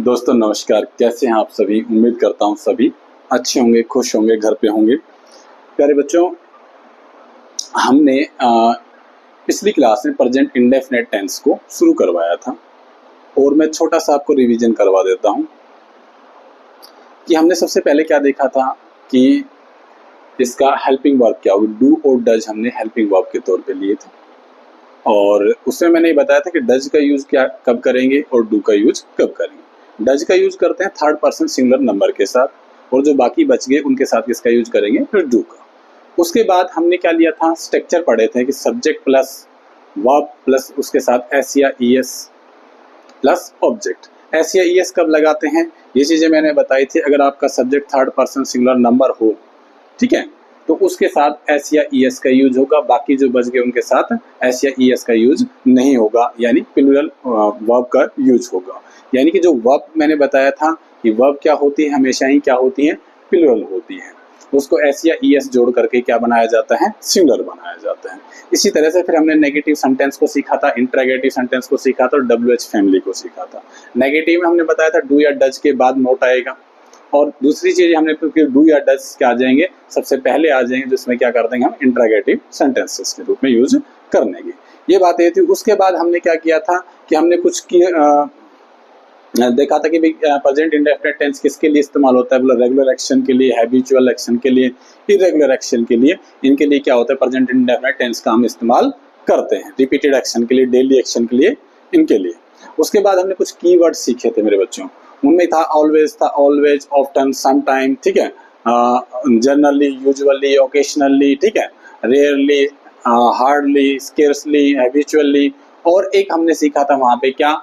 दोस्तों नमस्कार, कैसे हैं आप सभी। उम्मीद करता हूं सभी अच्छे होंगे, खुश होंगे, घर पे होंगे। प्यारे बच्चों, हमने पिछली क्लास में प्रेजेंट इंडेफिनिट टेंस को शुरू करवाया था और मैं छोटा सा आपको रिवीजन करवा देता हूं कि हमने सबसे पहले क्या देखा था कि इसका हेल्पिंग वर्ब क्या होगा। डू और डज हमने हेल्पिंग वर्ब के तौर पे लिए थे और उसमें मैंने बताया था कि डज का यूज क्या कब करेंगे और डू का यूज कब करेंगे। डज का यूज करते हैं थर्ड पर्सन सिंगुलर नंबर के साथ और जो बाकी बच गए उनके साथ किसका यूज करेंगे, फिर डू का। उसके बाद हमने क्या लिया था, स्ट्रक्चर पढ़े थे कि सब्जेक्ट प्लस वर्ब प्लस उसके साथ एस या ईएस प्लस ऑब्जेक्ट। एस या ईएस कब लगाते हैं, ये चीजें मैंने बताई थी। अगर आपका subject third person singular number हो, ठीक है, तो उसके साथ एस या ईएस का यूज होगा, बाकी जो बच गए उनके साथ एस या ईएस का यूज नहीं होगा, यानी प्लूरल वर्ब का यूज होगा। यानी कि जो वर्ब मैंने बताया था कि वर्ब क्या होती है, हमेशा ही क्या होती है, प्लूरल होती है। उसको एस या ईएस जोड़ करके क्या बनाया जाता है, सिंगुलर बनाया जाता है। इसी तरह से फिर हमने नेगेटिव सेंटेंस को सीखा था, इंट्रोगेटिव सेंटेंस को सीखा था और डब्ल्यूएच फैमिली को सीखा था। नेगेटिव में हमने बताया था डू या डज के बाद नोट आएगा और दूसरी चीज हमने डू या डज क्या आ जाएंगे, सबसे पहले आ जाएंगे, जिसमें क्या कर देंगे हम, इंट्रोगेटिव सेंटेंसेस के रूप में यूज करने की। ये बात ये थी। उसके बाद हमने क्या किया था कि हमने कुछ देखा था कि प्रेजेंट इंडेफिनिट टेंस किसके लिए इस्तेमाल होता है, मतलब रेगुलर एक्शन के लिए, हैबिचुअल एक्शन के लिए, इरेगुलर एक्शन के लिए। इनके लिए क्या होता है, प्रेजेंट इंडेफिनिट टेंस का हम इस्तेमाल करते हैं। रिपीटेड एक्शन के लिए, डेली एक्शन के लिए, इनके लिए। उसके बाद हमने कुछ कीवर्ड सीखे थे मेरे बच्चों। उनमें था ऑलवेज, था ऑलवेज, ऑफ्टन, सम टाइम, ठीक है, जनरली, यूजुअली, ओकेशनली, ठीक है, रेयरली, हार्डली, स्केर्सली, हैबिचुअली। और एक हमने सीखा था वहां पे क्या,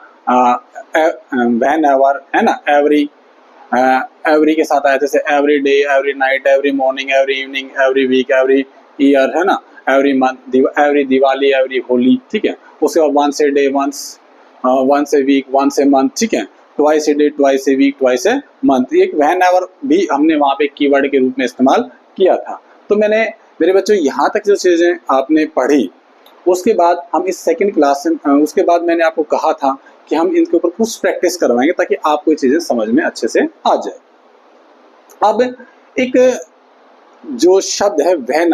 व्हेन एवर, है ना, एवरी। एवरी के साथ आया जैसे every day, every night, every morning, every evening, every week, every year, है ना, every month, every Diwali, every Holi, ठीक है। उसके बाद once a day, once a week, once a month, ठीक है, twice a day, twice a week, twice a month. एक whenever भी हमने वहां पे कीवर्ड के रूप में इस्तेमाल किया था। तो मैंने, मेरे बच्चों, यहाँ तक जो चीजें आपने पढ़ी, उसके बाद हम इस सेकंड क्लास में, उसके बाद मैंने आपको कहा था कि हम इनके ऊपर कुछ प्रैक्टिस करवाएंगे ताकि आपको ये चीजें समझ में अच्छे से आ जाए। अब एक जो शब्द है व्हेन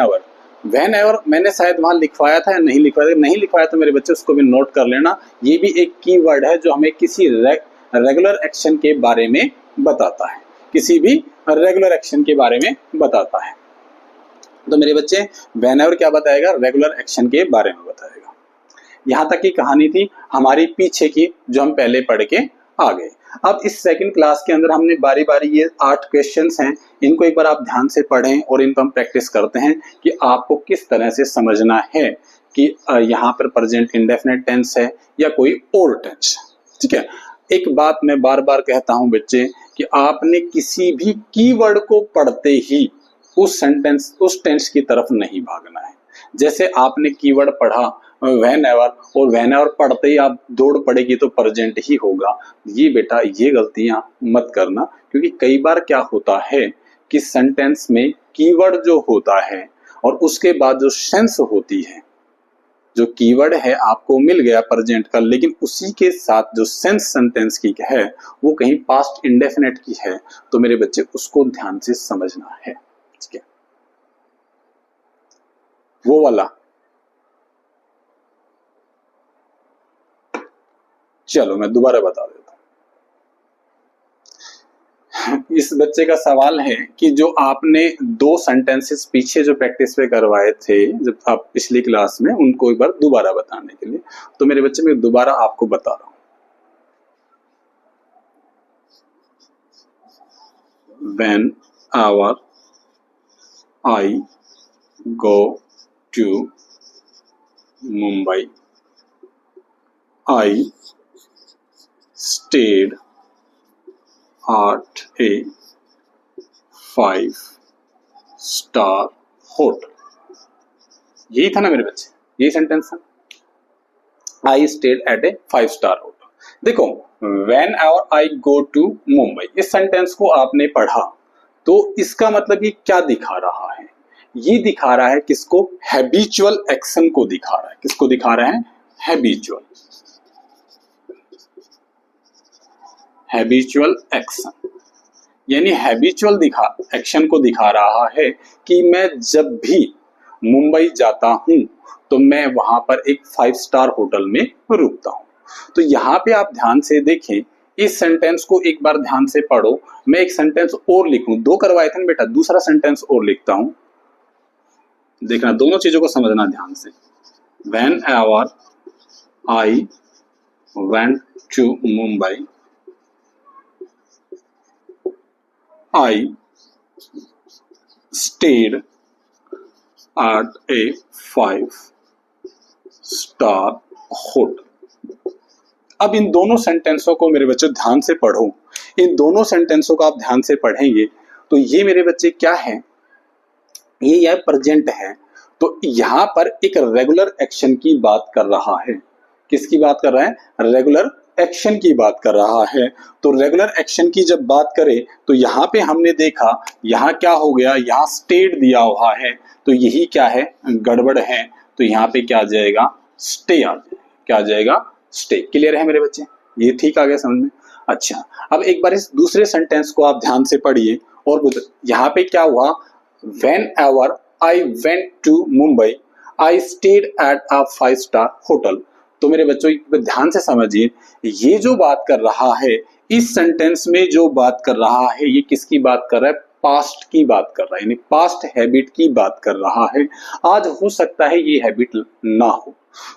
एवर मैंने शायद वहां लिखवाया था या नहीं लिखवाया था, नहीं लिखवाया तो मेरे बच्चे उसको भी नोट कर लेना। ये भी एक कीवर्ड है जो हमें किसी रेगुलर एक्शन के बारे में बताता है, किसी भी रेगुलर एक्शन के बारे में बताता है। तो मेरे बच्चे, व्हेन एवर क्या बताएगा, रेगुलर एक्शन के बारे में बताएगा। यहाँ तक की कहानी थी हमारी पीछे की, जो हम पहले पढ़ के आ गए। अब इस सेकंड क्लास के अंदर हमने बारी बारी ये 8 क्वेश्चंस हैं, इनको एक बार आप ध्यान से पढ़ें और इनको हम प्रैक्टिस करते हैं कि आपको किस तरह से समझना है कि यहाँ पर प्रेजेंट इंडेफिनिट टेंस है या कोई और टेंस, ठीक है। एक बात मैं बार बार कहता हूं बच्चे कि आपने किसी भी कीवर्ड को पढ़ते ही उस सेंटेंस, उस टेंस की तरफ नहीं भागना है। जैसे आपने कीवर्ड पढ़ा व्हेन एवर, और व्हेन एवर पढ़ते ही आप दौड़ पड़ेगी तो प्रेजेंट ही होगा। ये बेटा, ये गलतियां मत करना, क्योंकि कई बार क्या होता है कि सेंटेंस में कीवर्ड जो होता है और उसके बाद जो सेंस होती है, जो कीवर्ड है आपको मिल गया प्रेजेंट का, लेकिन उसी के साथ जो सेंस सेंटेंस की है वो कहीं पास्ट इंडेफिनिट की है। तो मेरे बच्चे, उसको ध्यान से समझना है, ठीक है, वो वाला। चलो मैं दोबारा बता देता हूं। इस बच्चे का सवाल है कि जो आपने 2 सेंटेंसेस पीछे जो प्रैक्टिस पे करवाए थे जब आप पिछली क्लास में, उनको एक बार दोबारा बताने के लिए। तो मेरे बच्चे, मैं दोबारा आपको बता रहा हूं। Whenever I go to Mumbai, I stayed at a 5-star hotel. यही था ना मेरे बच्चे, यही सेंटेंस था, I stayed at a 5-star hotel. देखो, whenever I go to Mumbai, इस सेंटेंस को आपने पढ़ा तो इसका मतलब ये क्या दिखा रहा है, ये दिखा रहा है किसको, हैबिचुअल एक्शन को दिखा रहा है। किसको दिखा रहा है, हैबिचुअल हैबिचुअल एक्शन, यानी हैबिचुअल एक्शन को दिखा रहा है कि मैं जब भी मुंबई जाता हूं तो मैं वहां पर एक 5 स्टार होटल में रुकता हूं। तो यहाँ पे आप ध्यान से देखें, इस सेंटेंस को एक बार ध्यान से पढ़ो। मैं एक सेंटेंस और लिखूं, 2 करवाए थे ना बेटा, दूसरा सेंटेंस और लिखता हूं। देखना, दोनों चीजों को समझना ध्यान से। Whenever I went to Mumbai, I stayed at a 5 star hotel. अब इन दोनों सेंटेंसों को मेरे बच्चों ध्यान से पढ़ो। इन दोनों सेंटेंसों को आप ध्यान से पढ़ेंगे तो ये मेरे बच्चे क्या है, ये प्रेजेंट है। तो यहाँ पर एक रेगुलर एक्शन की बात कर रहा है। किसकी बात कर रहा है? रेगुलर एक्शन की बात कर रहा है। तो रेगुलर एक्शन की जब बात करें तो यहाँ पे हमने देखा, यहाँ क्या हो गया, यहाँ स्टेट दिया हुआ है, तो यही क्या है, गड़बड़ है। तो यहाँ पे क्या आ जाएगा, स्टे आ जाएगा। क्या आ जाएगा, स्टे। क्लियर है मेरे बच्चे? ये ठीक आ गया समझ में? अच्छा, अब एक बार इस दूसरे सेंटेंस को आप ध्यान से पढ़िए और यहाँ पे क्या हुआ, Whenever I went to Mumbai, I stayed at a 5 star hotel. तो मेरे बच्चों ध्यान से समझिए, ये जो बात कर रहा है, इस सेंटेंस में जो बात कर रहा है, ये किसकी बात कर रहा है? पास्ट की बात कर रहा है, यानी पास्ट हैबिट की बात कर रहा है। आज हो सकता है ये हैबिट ना हो।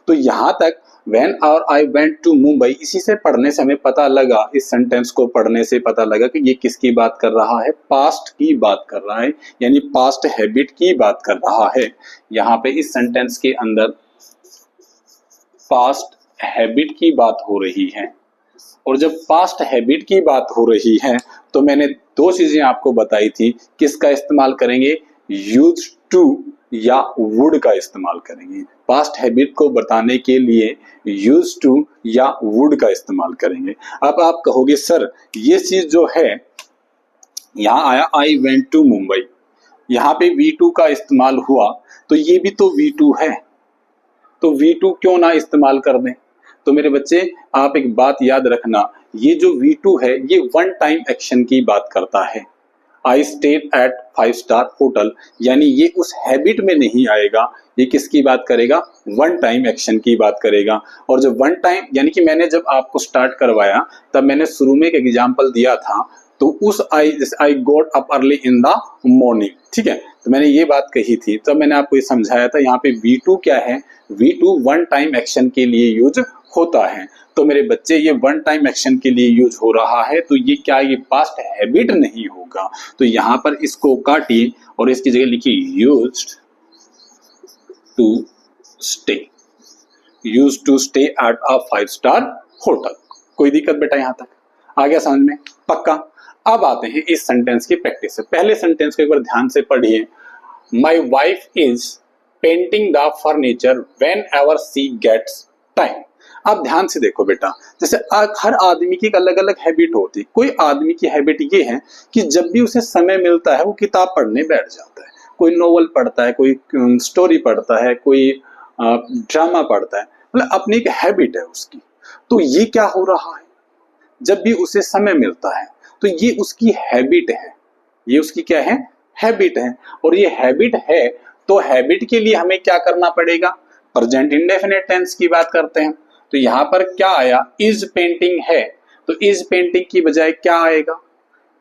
तो यहां तक Whenever I went to Mumbai, इसी से पढ़ने से हमें पता लगा, इस सेंटेंस को पढ़ने से पता लगा कि ये किसकी बात कर रहा है? पास्ट की बात कर रहा है, यानी पास्ट हैबिट की बात कर रहा है। यहाँ पे इस सेंटेंस के अंदर पास्ट हैबिट की बात हो रही है। और जब पास्ट हैबिट की बात हो रही है तो मैंने 2 चीजें आपको बताई थी। किसका इस्तेमाल करेंगे? यूज टू या वुड का इस्तेमाल करेंगे। पास्ट हैबिट को बताने के लिए यूज टू या वुड का इस्तेमाल करेंगे। अब आप कहोगे सर ये चीज जो है, यहाँ आया आई वेंट टू मुंबई, यहाँ पे V2 का इस्तेमाल हुआ, तो ये भी तो V2 है, तो V2 क्यों ना इस्तेमाल कर दें? तो मेरे बच्चे आप एक बात याद रखना, ये जो V2 है ये वन टाइम एक्शन की बात करता है। आई स्टेड एट 5 स्टार होटल, यानी ये उस हैबिट में नहीं आएगा। ये किसकी बात करेगा? वन टाइम एक्शन की बात करेगा। और जब वन टाइम, यानी कि मैंने जब आपको स्टार्ट करवाया तब मैंने शुरू में एक एग्जाम्पल दिया था, तो उस I got up early in the morning, ठीक है, तो मैंने ये बात कही थी, तब मैंने आपको ये समझाया था। यहाँ पे V2 क्या है? V2 वन टाइम एक्शन के लिए यूज होता है। तो मेरे बच्चे ये वन टाइम एक्शन के लिए यूज हो रहा है, तो ये क्या, ये पास्ट हैबिट नहीं होगा। तो यहाँ पर इसको काटिए और इसकी जगह लिखिए used to stay, used to stay at a 5 star hotel. कोई दिक्कत बेटा? यहाँ तक आ गया समझ में? पक्का? अब आते हैं इस सेंटेंस की प्रैक्टिस से। पहले सेंटेंस को एक बार ध्यान से पढ़िए। My wife is painting the furniture whenever she gets time. अब ध्यान से देखो बेटा, जैसे हर आदमी की एक अलग अलग हैबिट होती है। कोई आदमी की हैबिट ये है कि जब भी उसे समय मिलता है वो किताब पढ़ने बैठ जाता है। कोई नोवेल पढ़ता है, कोई स्टोरी पढ़ता है, कोई ड्रामा पढ़ता है, मतलब अपनी एक हैबिट है उसकी। तो ये क्या हो रहा है, जब भी उसे समय मिलता है, तो ये उसकी हैबिट है। ये उसकी क्या है? हैबिट है। और ये हैबिट है, तो हैबिट के लिए हमें क्या करना पड़ेगा? प्रेजेंट इंडेफिनिट टेंस की बात करते हैं। तो यहाँ पर क्या आया? इज पेंटिंग है, तो इज पेंटिंग की बजाय क्या आएगा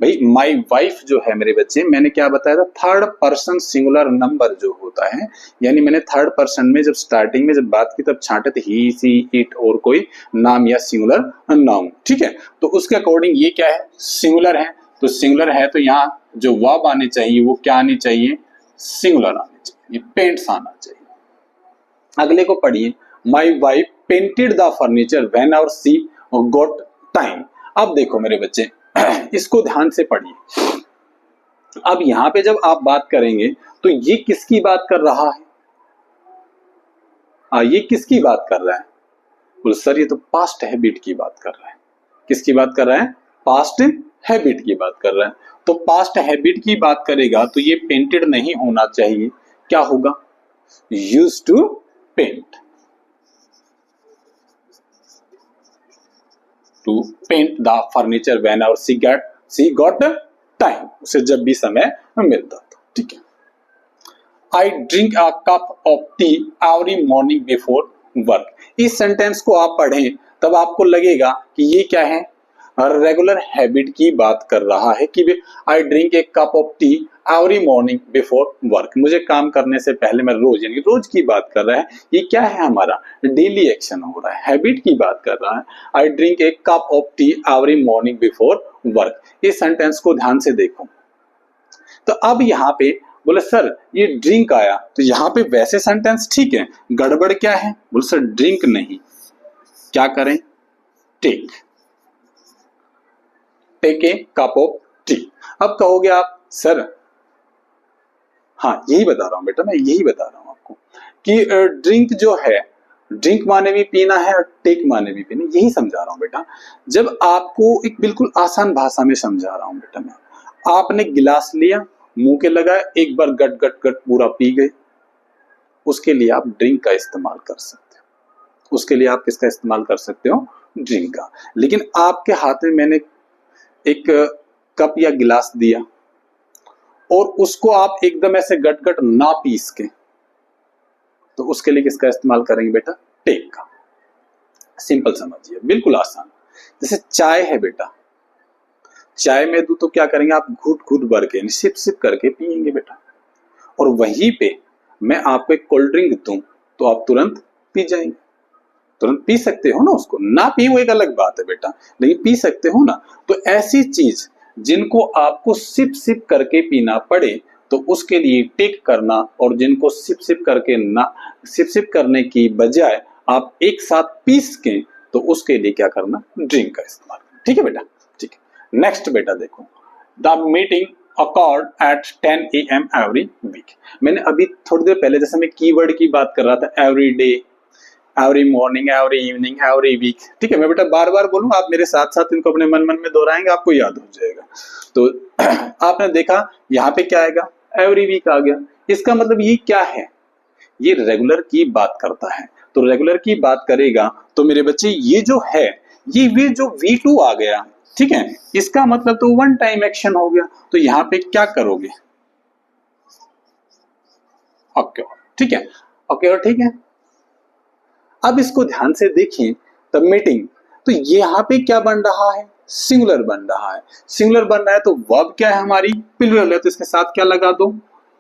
भाई? माई वाइफ जो है मेरे बच्चे, मैंने क्या बताया था? थर्ड पर्सन सिंगुलर नंबर जो होता है, यानी मैंने थर्ड पर्सन में जब स्टार्टिंग में जब बात की तब छांटे थे ही, सी, इट और कोई नाम या सिंगुलर नाउन, ठीक है। तो उसके अकॉर्डिंग ये क्या है? सिंगुलर है। तो सिंगुलर है तो यहाँ जो वर्ब आने चाहिए वो क्या आनी चाहिए? सिंगुलर आनी चाहिए, ये पेंट्स आना चाहिए। अगले को पढ़िए, my wife painted the furniture whenever she got time. अब देखो मेरे बच्चे इसको ध्यान से पढ़िए। अब यहां पे जब आप बात करेंगे तो ये किसकी बात कर रहा है? ये किसकी बात कर रहा है? बोल सर ये तो पास्ट हैबिट की बात कर रहा है। किसकी बात कर रहा है? पास्ट हैबिट की बात कर रहा है। तो पास्ट हैबिट की बात करेगा तो ये पेंटेड नहीं होना चाहिए, क्या होगा? Used to paint. To paint the furniture whenever she got time, उसे जब भी समय मिलता था। ठीक है, I drink a cup of tea every morning before work. इस सेंटेंस को आप पढ़ें तब आपको लगेगा कि ये क्या है, रेगुलर हैबिट की बात कर रहा है कि I drink A cup of tea every morning before work, मुझे काम करने से पहले मैं रोज, यानी रोज की बात कर रहा है। ये क्या है, हमारा डेली एक्शन हो रहा है, हैबिट की बात कर रहा है। I drink A cup of tea every morning before work. इस सेंटेंस को ध्यान से देखो। तो अब यहाँ पे बोले सर ये ड्रिंक आया, तो यहाँ पे वैसे सेंटेंस ठीक है, गड़बड़ क्या है, बोले सर ड्रिंक नहीं, क्या करें, take a cup of tea. अब कहोगे आप सर, हाँ यही बता रहा हूं बेटा, मैं यही बता रहा हूं आपको कि ड्रिंक जो है, ड्रिंक माने भी पीना है और टेक माने भी पीना, यही समझा रहा हूं बेटा। जब आपको एक बिल्कुल आसान भाषा में समझा रहा हूं बेटा मैं, आपने गिलास लिया, मुंह के लगाया, एक बार गट गट गट पूरा पी गए, उसके लिए आप ड्रिंक का इस्तेमाल कर सकते हो। उसके लिए आप किसका इस्तेमाल कर सकते हो, ड्रिंक का। लेकिन आपके हाथ में मैंने एक कप या गिलास दिया और उसको आप एकदम ऐसे गट गट ना पीस के, तो उसके लिए किसका इस्तेमाल करेंगे बेटा, टेक का। सिंपल समझिए, बिल्कुल आसान। जैसे चाय है बेटा, चाय में दूं तो क्या करेंगे आप, घूट घूट भर के सिप सिप करके पियेंगे बेटा। और वहीं पे मैं आपको एक कोल्ड ड्रिंक दूं तो आप तुरंत पी जाएंगे, तुरंत पी सकते हो ना उसको, ना पी वो एक अलग बात है बेटा, लेकिन पी सकते हो ना। तो ऐसी चीज जिनको आपको सिप सिप करके पीना पड़े तो उसके लिए टेक करना, और जिनको सिप सिप करके ना, सिप सिप करने की बजाय आप एक साथ पीस के, तो उसके लिए क्या करना, ड्रिंक का इस्तेमाल। ठीक है बेटा, ठीक है। नेक्स्ट बेटा देखो, the meeting accord at 10 AM every week. मैंने अभी थोड़ी देर पहले जैसे मैं कीवर्ड की बात कर रहा था, every day, every morning, every evening, every week. ठीक है, मैं बेटा बार बार बोलूं, आप मेरे साथ साथ इनको अपने मन मन में दोहराएंगे, आपको याद हो जाएगा। तो आपने देखा यहाँ पे क्या आएगा, एवरी वीक आ गया। इसका मतलब ये क्या है, ये रेगुलर की बात करता है। तो रेगुलर की बात करेगा तो मेरे बच्चे ये जो है, ये जो V2 आ गया, ठीक है, इसका मतलब तो वन टाइम एक्शन हो गया। तो यहाँ पे क्या करोगे, ओके, ठीक है, ओके, ठीक है। अब इसको ध्यान से देखें, द मीटिंग, तो ये यहाँ पे क्या बन रहा है, सिंगुलर बन रहा है। सिंगुलर बन रहा है तो वर्ब क्या है हमारी, प्लूरल है, तो इसके साथ क्या लगा दो,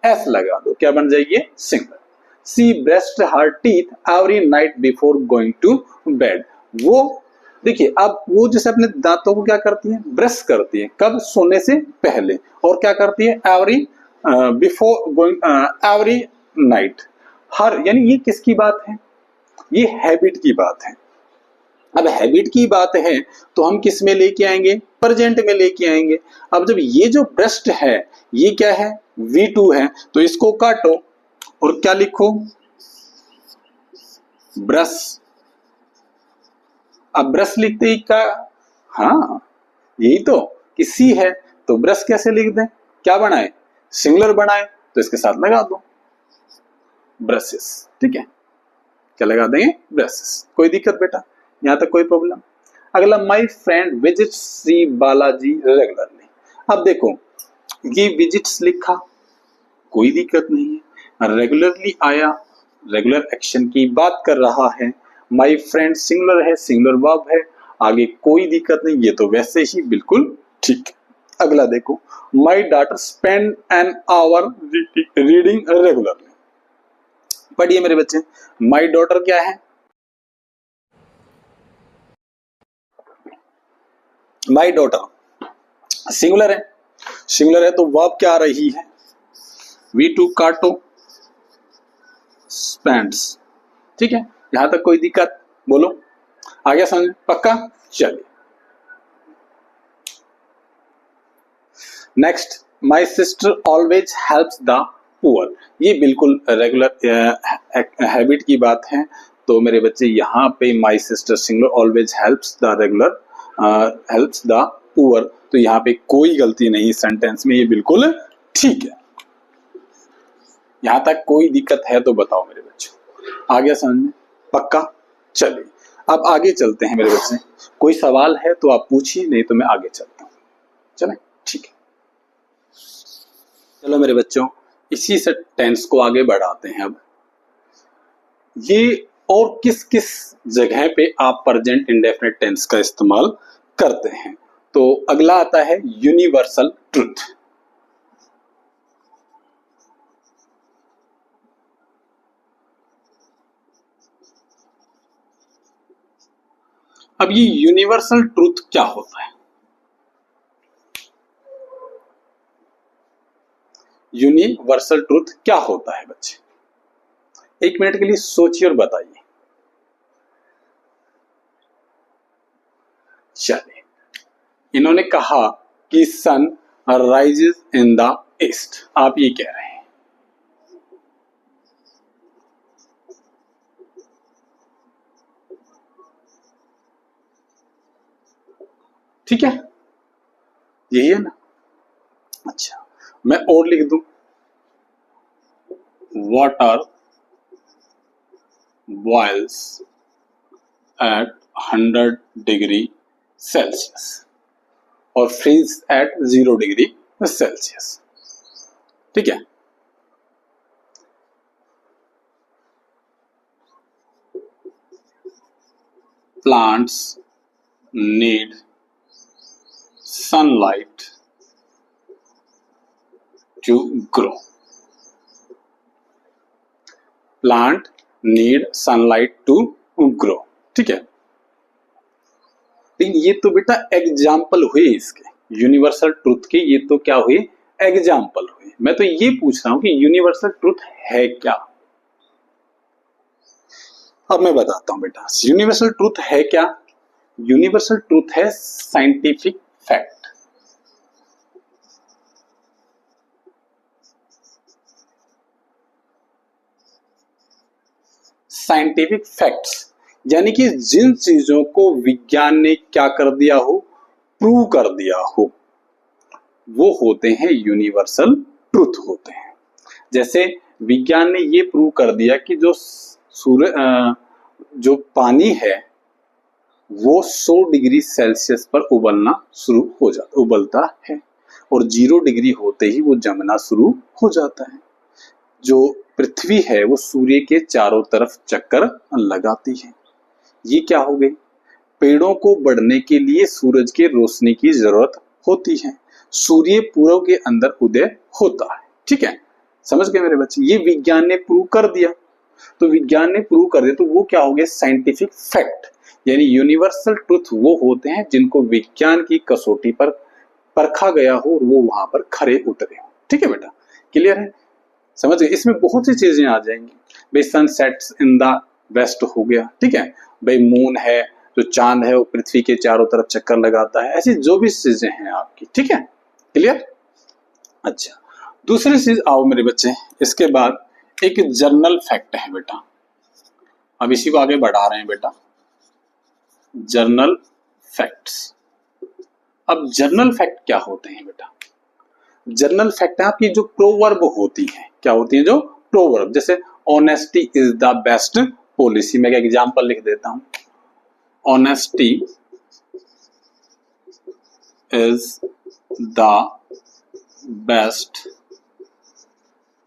एस लगा दो, क्या बन जाएगी, singular. She brushed her teeth every night before going to bed. वो देखिए, अब वो जैसे अपने दांतों को क्या करती है, ब्रश करती है, कब, सोने से पहले, और क्या करती है, every before going, every night, हर, यानी ये किसकी बात है, ये हैबिट की बात है। अब हैबिट की बात है तो हम किस में लेके आएंगे, प्रेजेंट में लेके आएंगे। अब जब ये जो ब्रश्ड है, ये क्या है, V2 है, तो इसको काटो और क्या लिखो, ब्रश। अब ब्रश लिखते ही का, हाँ यही तो कि सी है, तो ब्रश कैसे लिख दें, क्या बनाए, सिंगुलर बनाए, तो इसके साथ लगा दो ब्रशेस। ठीक है, क्या लगा देंगे, ब्रशेस। कोई दिक्कत बेटा, यहां तक कोई प्रॉब्लम। अगला, my friend visits Shri Balaji regularly. अब देखो ये विजिट्स लिखा, कोई दिक्कत नहीं है, रेगुलरली आया, रेगुलर एक्शन की बात कर रहा है। माई फ्रेंड सिंगुलर है, सिंगुलर वर्ब है, आगे कोई दिक्कत नहीं, ये तो वैसे ही बिल्कुल ठीक है। अगला देखो, my daughter spend an hour reading regularly. पढ़िए मेरे बच्चे, माई डॉटर क्या है, माई डॉटर सिंगुलर है, सिंगुलर है तो वर्ब क्या आ रही है, V2 काटो, स्पेंड्स। ठीक है, यहां तक कोई दिक्कत, बोलो आगे समझ, पक्का, चलिए next, my sister always helps the poor. ये बिल्कुल रेगुलर हैबिट की बात है। तो मेरे बच्चे यहाँ पे my sister singular, always helps the regular, helps the poor, तो यहाँ पे कोई गलती नहीं सेंटेंस में, ये बिल्कुल ठीक है। यहां तक कोई दिक्कत है तो बताओ मेरे बच्चों, आ गया समझ में, पक्का, चलिए अब आगे चलते हैं मेरे बच्चे, कोई सवाल है तो आप पूछिए, नहीं तो मैं आगे चलता हूँ। चलें, ठीक है। चलो मेरे बच्चों, इसी से टेंस को आगे बढ़ाते हैं। अब ये और किस किस जगह पे आप प्रेजेंट इंडेफिनिट टेंस का इस्तेमाल करते हैं, तो अगला आता है यूनिवर्सल ट्रुथ। अब ये यूनिवर्सल ट्रुथ क्या होता है? यूनिवर्सल ट्रुथ क्या होता है बच्चे? एक मिनट के लिए सोचिए और बताइए। चलिए, इन्होंने कहा कि sun rises in the east, आप ये कह रहे हैं। ठीक है, यही है ना? अच्छा, मैं और लिख दूं, water boils at 100 degree celsius और फ्रीज एट 0 डिग्री सेल्सियस। ठीक है, plants need sunlight to grow. Plant need sunlight to grow. ठीक है, लेकिन ये तो बेटा एग्जाम्पल हुए इसके, यूनिवर्सल ट्रुथ के ये तो क्या हुए? एग्जाम्पल हुए। मैं तो ये पूछ रहा हूं कि यूनिवर्सल ट्रुथ है क्या? अब मैं बताता हूं बेटा, यूनिवर्सल ट्रुथ है क्या? यूनिवर्सल ट्रुथ है साइंटिफिक फैक्ट। साइंटिफिक फैक्ट्स यानी कि जिन चीजों को विज्ञान ने क्या कर दिया हो, प्रूव कर दिया हो, वो होते हैं यूनिवर्सल ट्रुथ होते हैं। जैसे विज्ञान ने ये प्रूव कर दिया कि जो पानी है वो 100 डिग्री सेल्सियस पर उबलना शुरू हो जाता, उबलता है, और 0 डिग्री होते ही वो जमना शुरू हो जाता है। जो पृथ्वी है वो सूर्य के चारों तरफ चक्कर लगाती है। ये क्या हो गई? पेड़ों को बढ़ने के लिए सूरज के रोशनी की जरूरत होती है। सूर्य पूर्व के अंदर उदय होता है। ठीक है, समझ गए मेरे बच्चे? ये विज्ञान ने प्रूव कर दिया। तो विज्ञान ने प्रूव कर दिया तो वो क्या हो गया? Scientific fact. यानी यूनिवर्सल ट्रुथ वो होते हैं जिनको विज्ञान की कसौटी पर परखा गया हो और वो वहां पर खरे उतरे हो। ठीक है बेटा, क्लियर है? समझ गए? इसमें बहुत सी चीजें आ जाएंगी भाई। Sun sets in the west हो गया, ठीक है भाई। मून है, जो चांद है वो पृथ्वी के चारों तरफ चक्कर लगाता है। ऐसी जो भी चीजें हैं आपकी, ठीक है, क्लियर? अच्छा, दूसरी चीज आओ मेरे बच्चे, इसके बाद एक जर्नल फैक्ट है बेटा। अब इसी को आगे बढ़ा रहे हैं बेटा, जर्नल फैक्ट्स। अब जर्नल फैक्ट क्या होते हैं बेटा? जर्नल फैक्ट है आपकी जो प्रोवर्ब होती है। क्या होती है? जो प्रोवर्ब। जैसे honesty is the best policy. मैं एक एग्जांपल लिख देता हूं, honesty is the best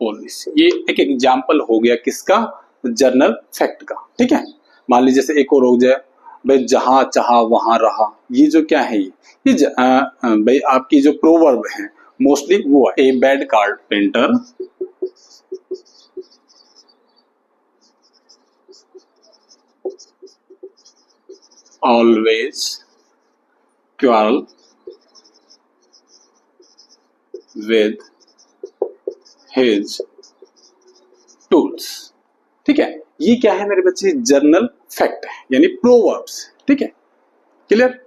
policy. ये एक एग्जांपल हो गया किसका? जर्नल फैक्ट का। ठीक है, मान लीजिए जैसे एक और हो जाए भाई, जहां चाहा वहां रहा। ये जो क्या है, ये भाई आपकी जो प्रोवर्ब है मोस्टली वो है, a bad carpenter always quarrel with his tools. ठीक है, ये क्या है मेरे बच्चे? जर्नल फैक्ट है, यानी प्रोवर्ब्स। ठीक है, क्लियर?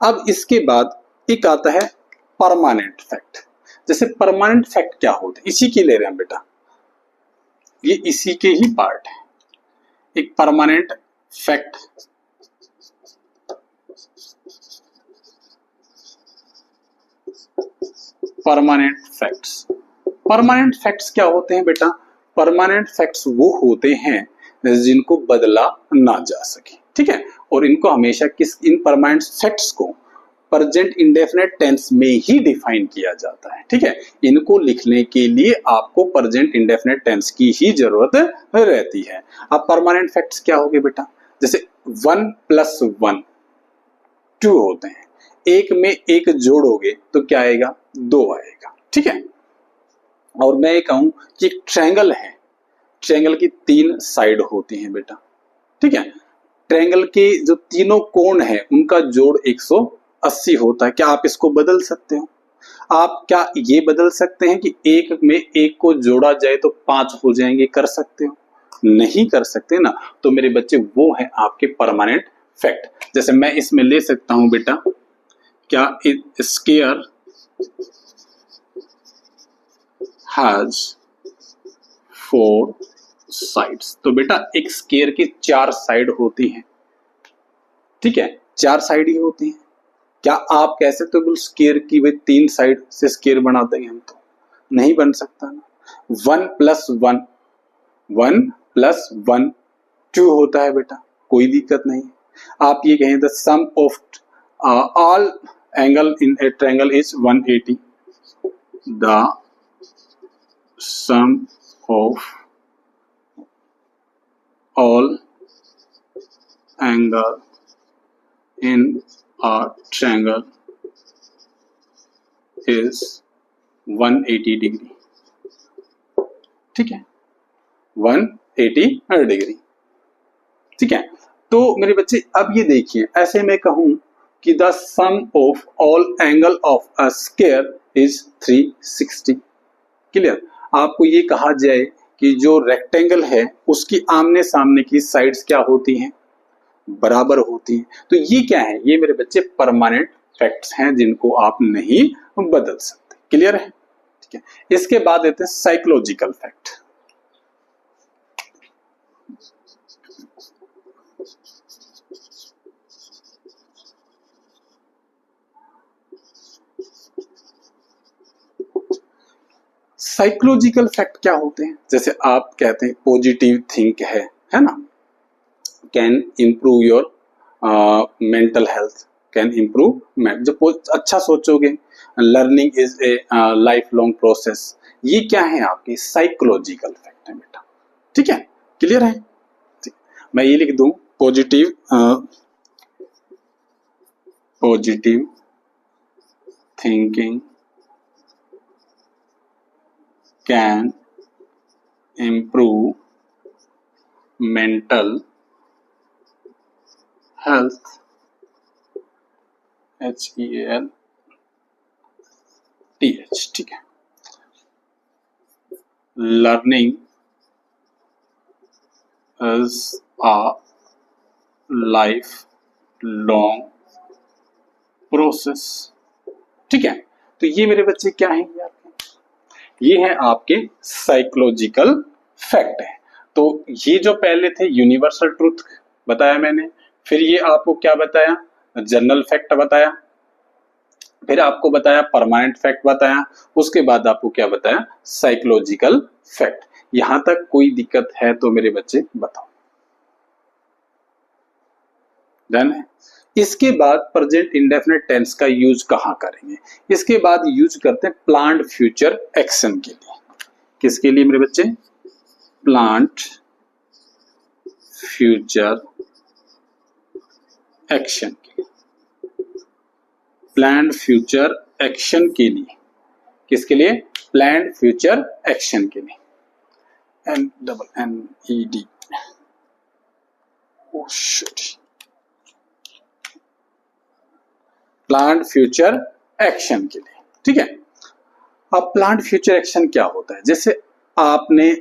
अब इसके बाद एक आता है परमानेंट फैक्ट। जैसे परमानेंट फैक्ट क्या होते हैं, इसी के ले रहे हैं बेटा, ये इसी के ही पार्ट है। एक permanent fact permanent facts. Permanent facts क्या होते हैं बेटा? परमानेंट फैक्ट्स वो होते हैं जिनको बदला ना जा सके। ठीक है। और इनको हमेशा इन परमानेंट फैक्ट्स को प्रेजेंट इंडेफिनिट टेंस में ही डिफाइन किया जाता है, ठीक है। इनको लिखने के लिए आपको प्रेजेंट इंडेफिनिट टेंस की ही जरूरत रहती है। अब परमानेंट फैक्ट्स क्या हो गए बेटा, जैसे 1 + 1 2 होते हैं, एक में एक जोड़ोगे तो क्या आएगा, 2 आएगा, ठीक है। और मैं ये कहूं कि ट्रायंगल है, ट्रायंगल की 3 साइड होती हैं बेटा, ठीक है। ट्रायंगल के जो तीनों कोण है उनका जोड़ 180 होता है। क्या आप इसको बदल सकते हो? आप क्या ये बदल सकते हैं कि एक में एक को जोड़ा जाए तो 5 हो जाएंगे? कर सकते हो? नहीं कर सकते ना। तो मेरे बच्चे वो है आपके परमानेंट फैक्ट। जैसे मैं इसमें ले सकता हूं बेटा, क्या स्क्वायर हैज 4 साइड्स। तो बेटा एक स्क्वायर की 4 साइड होती हैं, ठीक है, 4 साइड ही होती हैं। क्या आप कह सकते हो स्क्वायर की वे 3 साइड से स्क्वायर बना देंगे हम? तो नहीं बन सकता ना। 1 + 1 1 + 1 2 होता है बेटा, कोई दिक्कत नहीं। आप ये कहें the sum of all angle in a triangle is 180, the sum of all angle in a triangle is 180 degree, ठीक है, 180 डिग्री, ठीक है। तो मेरे बच्चे अब ये देखिए, ऐसे मैं कहूं कि the sum of all angle of a square is 360, clear. आपको ये कहा जाए कि जो रेक्टेंगल है उसकी आमने सामने की साइड्स क्या होती हैं, बराबर होती हैं। तो ये क्या है, ये मेरे बच्चे परमानेंट फैक्ट्स हैं जिनको आप नहीं बदल सकते, क्लियर है, ठीक है। इसके बाद देते हैं साइकोलॉजिकल फैक्ट। साइकोलॉजिकल फैक्ट क्या होते हैं, जैसे आप कहते हैं पॉजिटिव थिंक है ना, can improve your mental health, can improve, जब अच्छा सोचोगे, learning is a life long process, ये क्या है आपकी साइकोलॉजिकल फैक्ट है बेटा, ठीक है, क्लियर है। मैं ये लिख दूं positive positive thinking can improve mental health, HEALTH, ठीक है। Learning is a lifelong process, ठीक है। तो ये मेरे बच्चे क्या हैं यार, ये है आपके साइकोलॉजिकल फैक्ट है। तो ये जो पहले थे यूनिवर्सल ट्रूथ बताया मैंने, फिर ये आपको क्या बताया, जनरल फैक्ट बताया, फिर आपको बताया परमानेंट फैक्ट बताया, उसके बाद आपको क्या बताया, साइकोलॉजिकल फैक्ट। यहां तक कोई दिक्कत है तो मेरे बच्चे बताओ, डन है। इसके बाद प्रेजेंट इंडेफिनिट टेंस का यूज कहां करेंगे, इसके बाद यूज करते हैं प्लान्ड फ्यूचर एक्शन के लिए। किसके लिए मेरे बच्चे, प्लान्ड फ्यूचर एक्शन के लिए, प्लान्ड फ्यूचर एक्शन के लिए, किसके लिए, प्लान्ड फ्यूचर एक्शन के लिए, NNED, oh shit, planned future action के लिए, ठीक है। अब प्लान्ड फ्यूचर एक्शन क्या होता है, जैसे आपने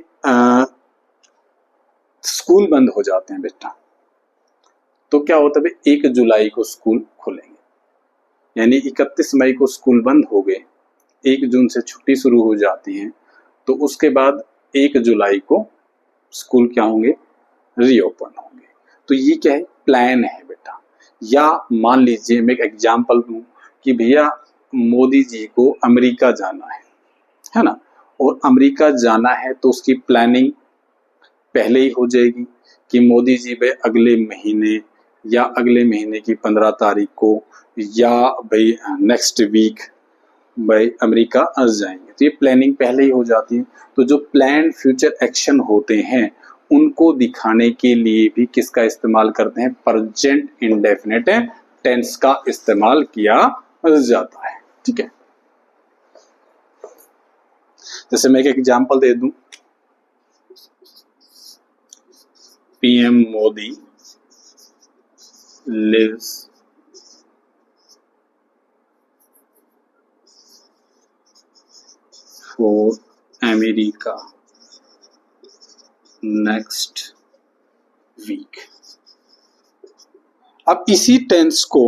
स्कूल बंद हो जाते हैं बेटा, तो क्या होता है, 1 जुलाई को स्कूल खुलेंगे, यानी 31 मई को स्कूल बंद हो गए, 1 जून से छुट्टी शुरू हो जाती है, तो उसके बाद 1 जुलाई को स्कूल क्या होंगे, रीओपन होंगे। तो ये क्या है, प्लान है बेटा। या मान लीजिए मैं एक एग्जाम्पल दूं कि भैया मोदी जी को अमेरिका जाना है ना, और अमेरिका जाना है तो उसकी प्लानिंग पहले ही हो जाएगी कि मोदी जी भाई अगले महीने या अगले महीने की 15 तारीख को या भाई नेक्स्ट वीक भाई अमेरिका आ जाएंगे। तो ये प्लानिंग पहले ही हो जाती है। तो जो प्लान फ्यूचर एक्शन होते हैं उनको दिखाने के लिए भी किसका इस्तेमाल करते हैं, प्रेजेंट इंडेफिनिट टेंस का इस्तेमाल किया जाता है। ठीक है, जैसे मैं एक एग्जांपल दे दूं, PM Modi lives for America next week। अब इसी टेंस को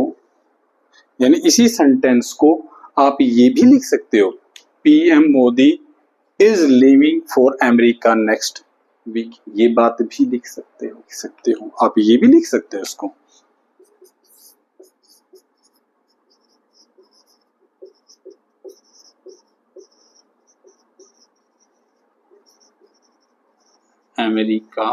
यानी इसी सेंटेंस को आप ये भी लिख सकते हो, PM Modi is living for America next week. ये बात भी लिख सकते हो आप, ये भी लिख सकते हो इसको। अमेरिका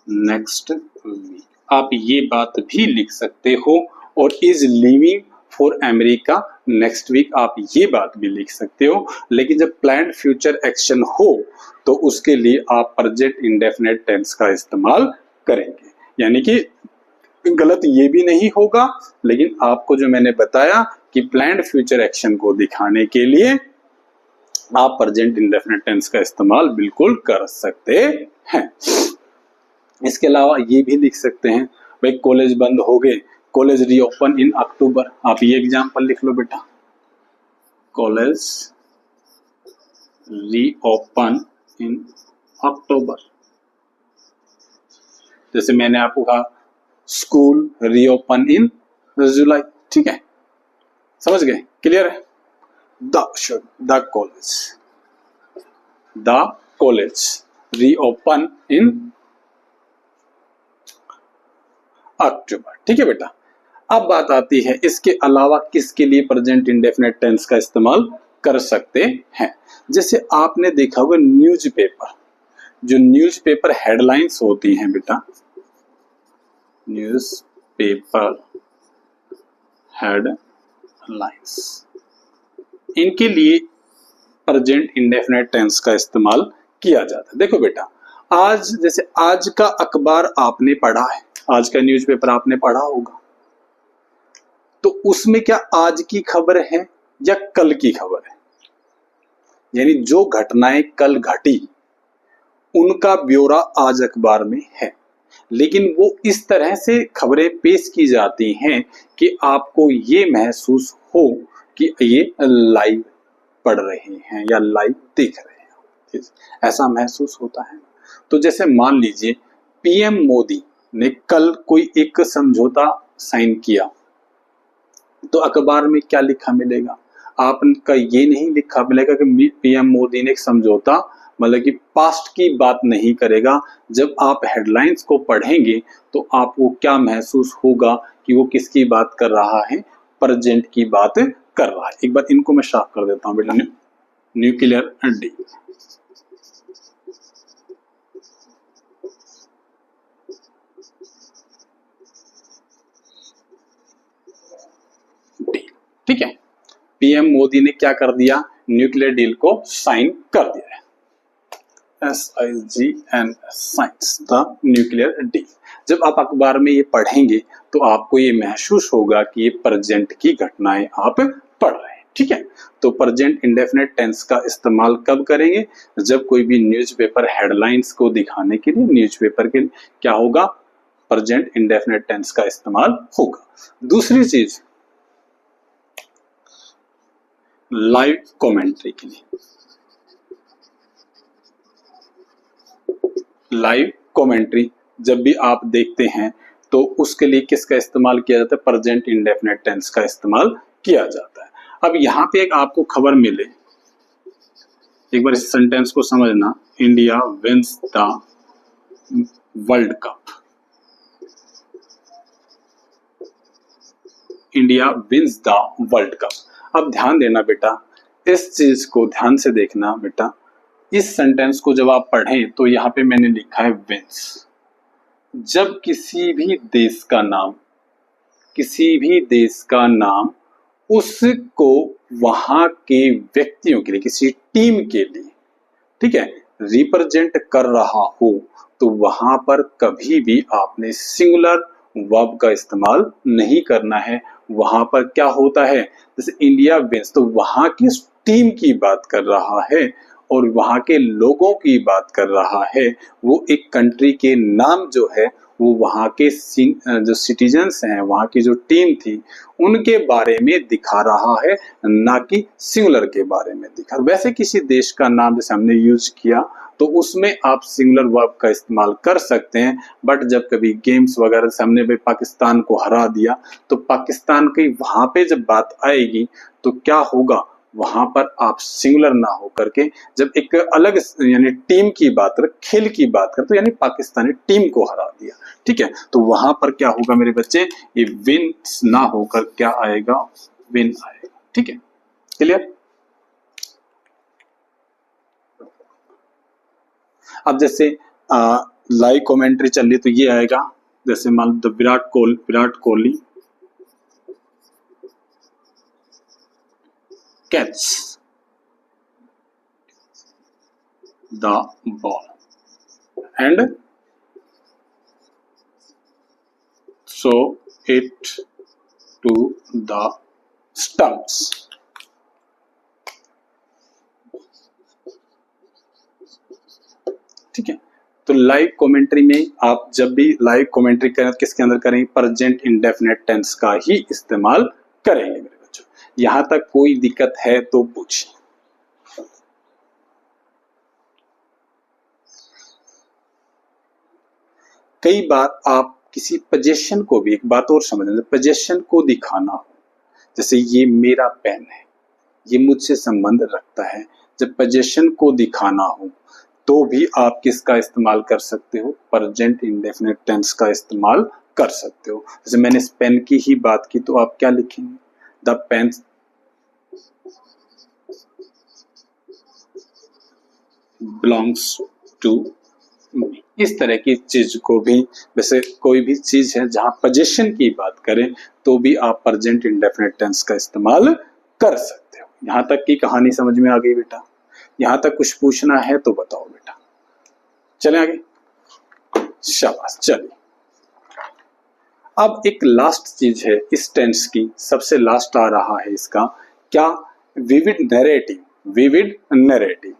नेक्स्ट वीक, आप ये बात भी लिख सकते हो। और is living for America next week, आप ये बात भी लिख सकते हो। लेकिन जब प्लान्ड फ्यूचर एक्शन हो तो उसके लिए आप प्रेजेंट इंडेफिनिट टेंस का इस्तेमाल करेंगे। यानी कि गलत ये भी नहीं होगा, लेकिन आपको जो मैंने बताया कि प्लान्ड फ्यूचर एक्शन को दिखाने के लिए आप प्रेजेंट इंडेफिनिट टेंस का इस्तेमाल बिल्कुल कर सकते हैं। इसके अलावा ये भी लिख सकते हैं, भाई कॉलेज बंद हो गए, कॉलेज रीओपन इन अक्टूबर। आप ये एग्जांपल लिख लो बेटा, कॉलेज रीओपन इन अक्टूबर। जैसे मैंने आपको कहा स्कूल रीओपन इन जुलाई। ठीक है, समझ गए, क्लियर है। द कॉलेज रीओपन इन अक्टूबर। ठीक है बेटा, अब बात आती है इसके अलावा किसके लिए प्रेजेंट इंडेफिनिट टेंस का इस्तेमाल कर सकते हैं। जैसे आपने देखा होगा न्यूज़पेपर, जो न्यूज़पेपर हेडलाइंस होती हैं बेटा, न्यूज़पेपर हेडलाइंस, इनके लिए प्रेजेंट इंडेफिनिट टेंस का इस्तेमाल किया जाता है। देखो बेटा, आज जैसे आज का अखबार आपने पढ़ा है, आज का न्यूज़पेपर आपने पढ़ा होगा, तो उसमें क्या आज की खबर है या कल की खबर है? यानी जो घटनाएं कल घटी उनका ब्यौरा आज अखबार में है, लेकिन वो इस तरह से खबरें पेश की जाती हैं कि आपको ये महसूस हो कि ये लाइव पढ़ रहे हैं या लाइव देख रहे हैं, ऐसा महसूस होता है। तो जैसे मान लीजिए पीएम मोदी ने कल कोई एक समझौता साइन किया, तो अखबार में क्या लिखा मिलेगा? आपका ये नहीं लिखा मिलेगा कि पीएम मोदी ने एक समझौता, मतलब कि पास्ट की बात नहीं करेगा। जब आप हेडलाइंस को पढ़ेंगे तो आपको क्या महसूस होगा कि वो किसकी बात कर रहा है? प्रेजेंट की बात कर रहा है। एक बार इनको मैं साफ कर देता हूं बेटा, न्यूक्लियर डी, ठीक है। पीएम मोदी ने क्या कर दिया? न्यूक्लियर डील को साइन कर दिया है, SIGN, science the nuclear deal. जब आप अखबार में ये पढ़ेंगे तो आपको ये महसूस होगा कि ये प्रेजेंट की घटनाएं आप पढ़ रहे हैं। ठीक है, तो प्रेजेंट इंडेफिनिट टेंस का इस्तेमाल कब करेंगे? जब कोई भी न्यूज़पेपर हेडलाइंस को दिखाने के लिए न्यूज़पेपर के क्या होगा? प्रेजेंट इंडेफिनिट टेंस का इस्तेमाल होगा। दूसरी चीज लाइव कमेंट्री के लिए, लाइव कमेंट्री जब भी आप देखते हैं तो उसके लिए किसका इस्तेमाल किया जाता है? प्रेजेंट इंडेफिनिट टेंस का इस्तेमाल किया जाता है। अब यहाँ पे एक आपको खबर मिले, एक बार इस सेंटेंस को समझना, India wins the world cup, India wins the world cup. अब ध्यान देना बेटा, इस चीज को ध्यान से देखना बेटा। इस सेंटेंस को जब आप पढ़ें तो यहाँ पे मैंने लिखा है विंस। जब किसी भी देश का नाम उसको वहां के व्यक्तियों के लिए, किसी टीम के लिए, ठीक है, रिप्रेजेंट कर रहा हो, तो वहां पर कभी भी आपने सिंगुलर वर्ब का इस्तेमाल नहीं करना है। वहां पर क्या होता है, जैसे इंडिया विंस, तो वहां की टीम की बात कर रहा है और वहां के लोगों की बात कर रहा है। वो एक कंट्री के नाम जो है वो वहां के जो सिटीजन्स हैं, वहां की जो टीम थी, उनके बारे में दिखा रहा है, ना कि सिंगुलर के बारे में दिखा। वैसे किसी देश का नाम जैसे हमने यूज किया तो उसमें आप सिंगुलर वर्ब का इस्तेमाल कर सकते हैं, बट जब कभी गेम्स वगैरह से हमने भी पाकिस्तान को हरा दिया, तो पाकिस्तान की वहां पे जब बात आएगी तो क्या होगा, वहां पर आप सिंगुलर ना हो करके जब एक अलग यानी टीम की बात कर, खेल की बात कर, तो यानी पाकिस्तानी टीम को हरा दिया, ठीक है, तो वहां पर क्या होगा मेरे बच्चे, ये विन ना होकर क्या आएगा, विन आएगा, ठीक है, क्लियर। अब जैसे लाइव कमेंट्री चल रही तो ये आएगा, जैसे मान लो Virat Kohli catch the ball and throw it to the stumps, ठीक है। तो लाइव कमेंट्री में आप जब भी लाइव कमेंट्री करें किसके अंदर करेंगे, प्रेजेंट इंडेफिनिट टेंस का ही इस्तेमाल करेंगे मेरे बच्चों। यहां तक कोई दिक्कत है तो पूछिए। कई बार आप किसी पोजीशन को भी, एक बात और समझना, पोजीशन को दिखाना हो, जैसे ये मेरा पेन है, ये मुझसे संबंध रखता है, जब पोजीशन को दिखाना हो तो भी आप किसका इस्तेमाल कर सकते हो, प्रेजेंट इंडेफिनिट टेंस का इस्तेमाल कर सकते हो। जैसे मैंने इस पेन की ही बात की तो आप क्या लिखेंगे, the pen belongs to me. इस तरह की चीज को भी, वैसे कोई भी चीज है जहां पोजीशन की बात करें तो भी आप प्रेजेंट इंडेफिनिट टेंस का इस्तेमाल कर सकते हो। यहां तक की कहानी समझ में आ गई बेटा, यहां तक कुछ पूछना है तो बताओ बेटा, चलें आगे, शाबाश। चलिए अब एक लास्ट चीज है इस टेंस की, सबसे लास्ट आ रहा है इसका, क्या, विविड नैरेटिव, विविड नैरेटिव।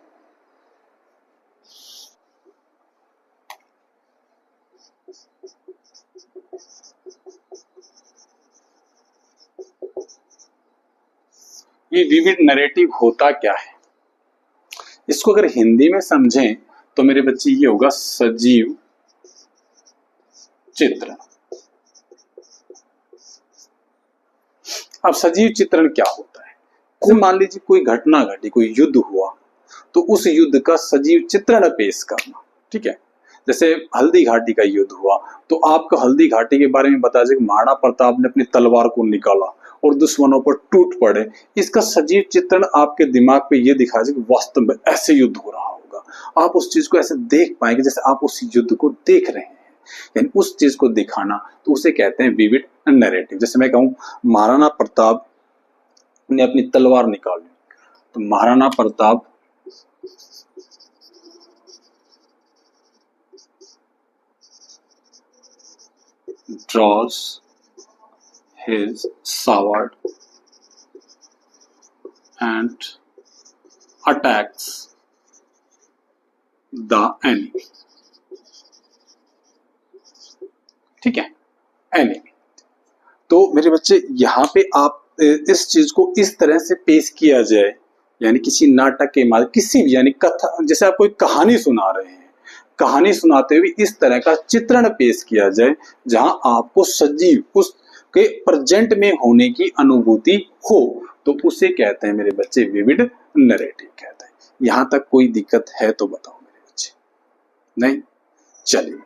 ये विविड नैरेटिव होता क्या है, इसको अगर हिंदी में समझें तो मेरे बच्चे ये होगा सजीव चित्रण। अब सजीव चित्रण क्या होता है, जैसे मान लीजिए कोई घटना घटी, कोई युद्ध हुआ, तो उस युद्ध का सजीव चित्रण पेश करना, ठीक है। जैसे हल्दी घाटी का युद्ध हुआ तो आपको हल्दी घाटी के बारे में बताया जाए कि महाराणा प्रताप ने अपनी तलवार को निकाला और दुश्मनों पर टूट पड़े, इसका सजीव चित्रण आपके दिमाग पे ये दिखाया जाए कि वास्तव में ऐसे युद्ध हो रहा होगा, आप उस चीज को ऐसे देख पाएंगे जैसे आप उस युद्ध को देख रहे हैं, यानी उस चीज को दिखाना, तो उसे कहते हैं विविड नैरेटिव। जैसे मैं कहूं महाराणा प्रताप ने अपनी तलवार निकाली, तो Maharana Pratap draws his sword and attacks the enemy, ठीक है, enemy। तो मेरे बच्चे यहाँ पे आप इस चीज को इस तरह से पेश किया जाए, यानी किसी नाटक के माध्यम, किसी भी यानी कथा, जैसे आप कोई कहानी सुना रहे हैं, कहानी सुनाते हुए इस तरह का चित्रण पेश किया जाए जहां आपको सजीव उसके प्रेजेंट में होने की अनुभूति हो, तो उसे कहते हैं मेरे बच्चे विविड नैरेटिव कहते हैं। यहां तक कोई दिक्कत है तो बताओ मेरे बच्चे, नहीं, चलिए।